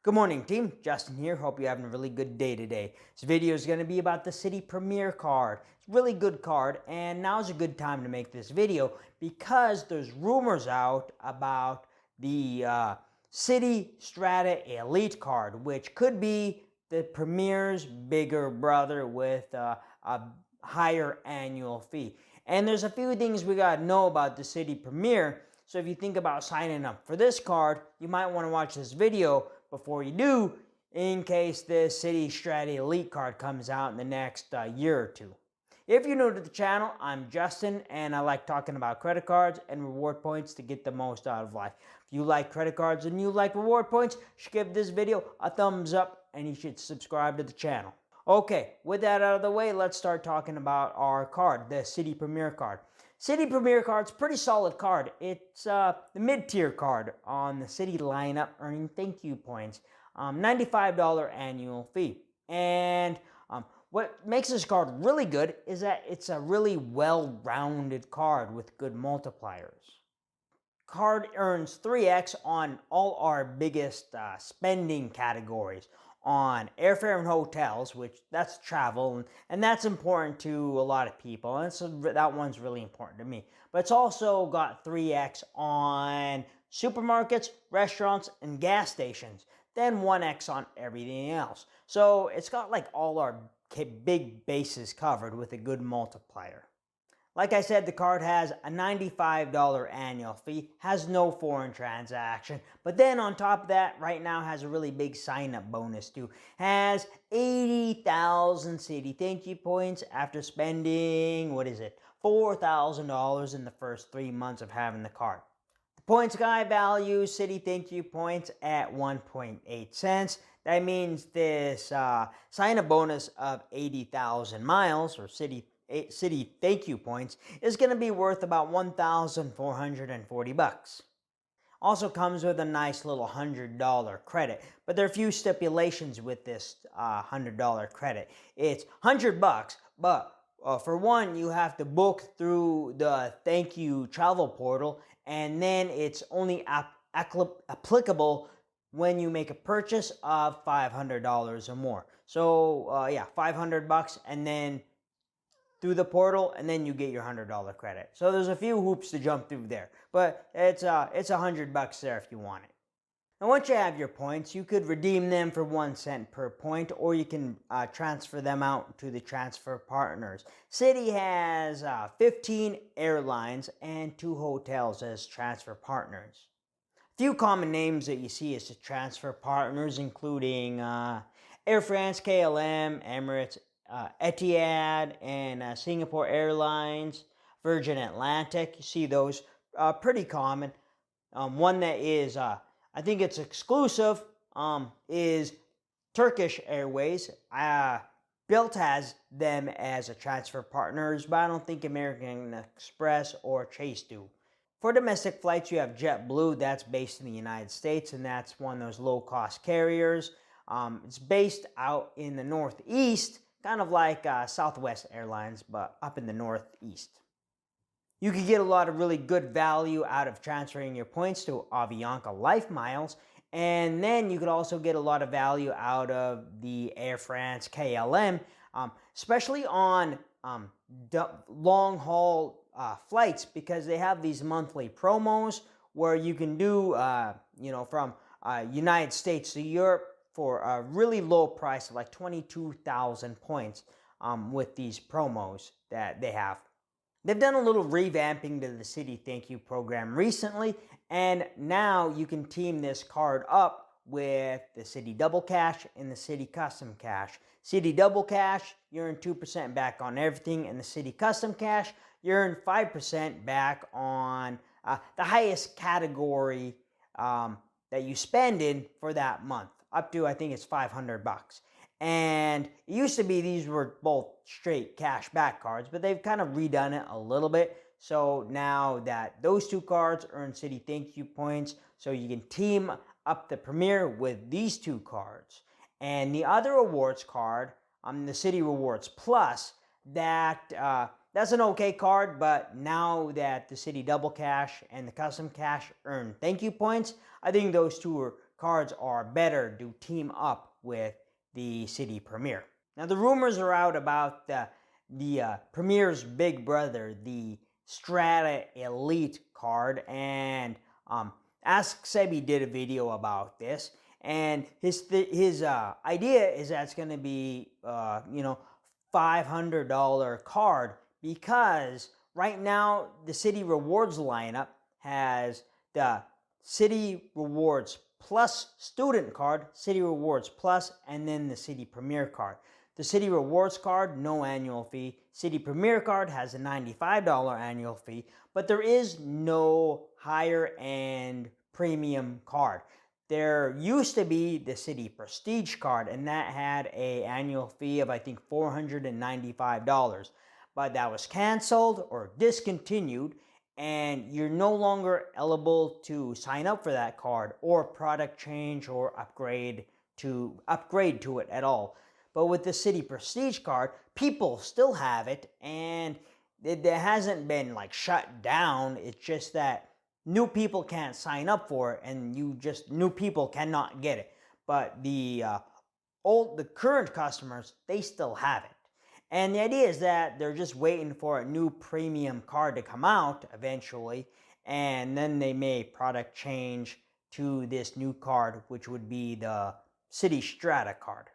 Good morning, team. Justin here. Hope you're having a really good day today. This video is going to be about the Citi Premier card. It's a really good card, and now's a good time to make this video because there's rumors out about the Citi Strata Elite card, which could be the Premier's bigger brother with a higher annual fee. And there's a few things we got to know about the Citi Premier. So if you think about signing up for this card, you might want to watch this video before you do, in case the Citi Strata Elite card comes out in the next year or two. If you're new to the channel, I'm Justin, and I like talking about credit cards and reward points to get the most out of life. If you like credit cards and you like reward points, you should give this video a thumbs up, and you should subscribe to the channel. Okay, with that out of the way, let's start talking about our card, the Citi Premier card. Citi Premier card's pretty solid card. It's the mid-tier card on the Citi lineup, earning ThankYou points. $95 annual fee. And what makes this card really good is that it's a really well-rounded card with good multipliers. Card earns 3x on all our biggest spending categories. On airfare and hotels, which that's travel, and that's important to a lot of people, and so that one's really important to me. But it's also got 3x on supermarkets, restaurants, and gas stations, then 1x on everything else. So it's got like all our big bases covered with a good multiplier. Like I said, the card has a $95 annual fee, has no foreign transaction, but then on top of that, right now has a really big sign-up bonus too. Has 80,000 Citi ThankYou points after spending, $4,000 in the first 3 months of having the card. The points guy values Citi ThankYou points at 1.8 cents. That means this sign-up bonus of 80,000 miles, or Citi ThankYou points, is going to be worth about $1,440. Also comes with a nice little $100 credit, but there are a few stipulations with this $100 credit. It's $100, but for one, you have to book through the ThankYou travel portal, and then it's only applicable when you make a purchase of $500 or more. So yeah, $500, and then through the portal, and then you get your $100 credit. So there's a few hoops to jump through there, but it's $100 there if you want it. Now once you have your points, you could redeem them for 1 cent per point, or you can transfer them out to the transfer partners. Citi has 15 airlines and 2 hotels as transfer partners. A few common names that you see as the transfer partners, including Air France, KLM, Emirates, Etihad, and Singapore Airlines, Virgin Atlantic. You see those pretty common. One that is, I think it's exclusive, is Turkish Airways. Bilt has them as a transfer partners, but I don't think American Express or Chase do. For domestic flights, you have JetBlue. That's based in the United States, and that's one of those low-cost carriers. It's based out in the Northeast, kind of like Southwest Airlines, but up in the Northeast. You could get a lot of really good value out of transferring your points to Avianca Life Miles, and then you could also get a lot of value out of the Air France KLM, especially on long-haul flights, because they have these monthly promos where you can do, from United States to Europe for a really low price of like 22,000 points with these promos that they have. They've done a little revamping to the Citi ThankYou program recently, and now you can team this card up with the Citi Double Cash and the Citi Custom Cash. Citi Double Cash, you earn 2% back on everything, and the Citi Custom Cash, you earn 5% back on the highest category that you spend in for that month, up to, I think it's $500. And it used to be these were both straight cash back cards, but they've kind of redone it a little bit. So now that those 2 cards earn Citi ThankYou points, so you can team up the Premier with these 2 cards. And the other rewards card, the Citi Rewards Plus, that's an okay card, but now that the Citi Double Cash and the Custom Cash earn ThankYou points, I think those 2 are cards are better to team up with the Citi Premier. Now the rumors are out about the Premier's big brother, the Strata Elite card, and Ask Sebi did a video about this, and his idea is that it's going to be $500 card, because right now the Citi Rewards lineup has the Citi Rewards Plus Student card, Citi Rewards Plus, and then the Citi Premier card. The Citi Rewards card, no annual fee. Citi Premier card has a $95 annual fee, but there is no higher end premium card. There used to be the Citi Prestige card, and that had an annual fee of I think $495, but that was canceled or discontinued, and you're no longer eligible to sign up for that card or product change or upgrade to it at all. But with the Citi Prestige card, people still have it, and it hasn't been like shut down. It's just that new people can't sign up for it, and new people cannot get it. But the current customers, they still have it. And the idea is that they're just waiting for a new premium card to come out eventually, and then they may product change to this new card, which would be the Citi Strata card.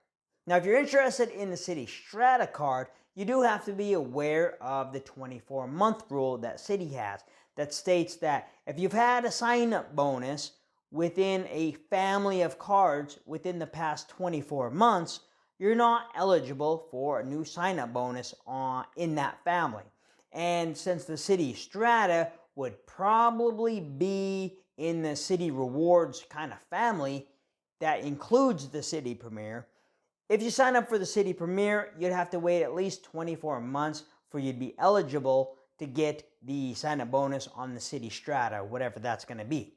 Now, if you're interested in the Citi Strata card, you do have to be aware of the 24-month rule that Citi has, that states that if you've had a sign-up bonus within a family of cards within the past 24 months, you're not eligible for a new sign-up bonus in that family. And since the Citi Strata would probably be in the Citi Rewards kind of family that includes the Citi Premier, if you sign up for the Citi Premier, you'd have to wait at least 24 months for you to be eligible to get the sign-up bonus on the Citi Strata, whatever that's going to be.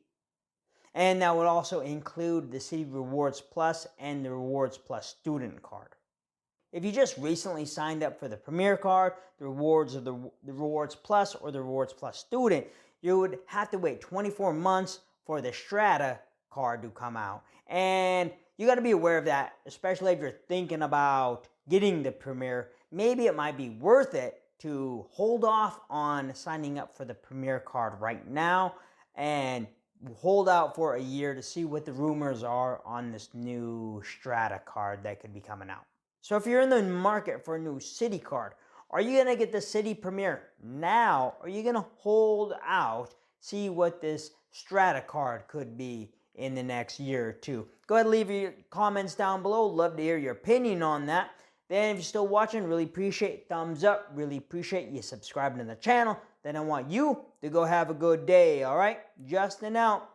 And that would also include the Citi Rewards Plus and the Rewards Plus Student card. If you just recently signed up for the Premier card, the Rewards Plus, or the Rewards Plus Student, you would have to wait 24 months for the Strata card to come out. And you got to be aware of that, especially if you're thinking about getting the Premier. Maybe it might be worth it to hold off on signing up for the Premier card right now and hold out for a year to see what the rumors are on this new Strata card that could be coming out. So if you're in the market for a new Citi card, are you going to get the Citi Premier now, or are you going to hold out, see what this Strata card could be in the next year or two? Go ahead and leave your comments down below. Love to hear your opinion on that. Then if you're still watching, really appreciate thumbs up. Really appreciate you subscribing to the channel. Then I want you to go have a good day, all right? Justin out.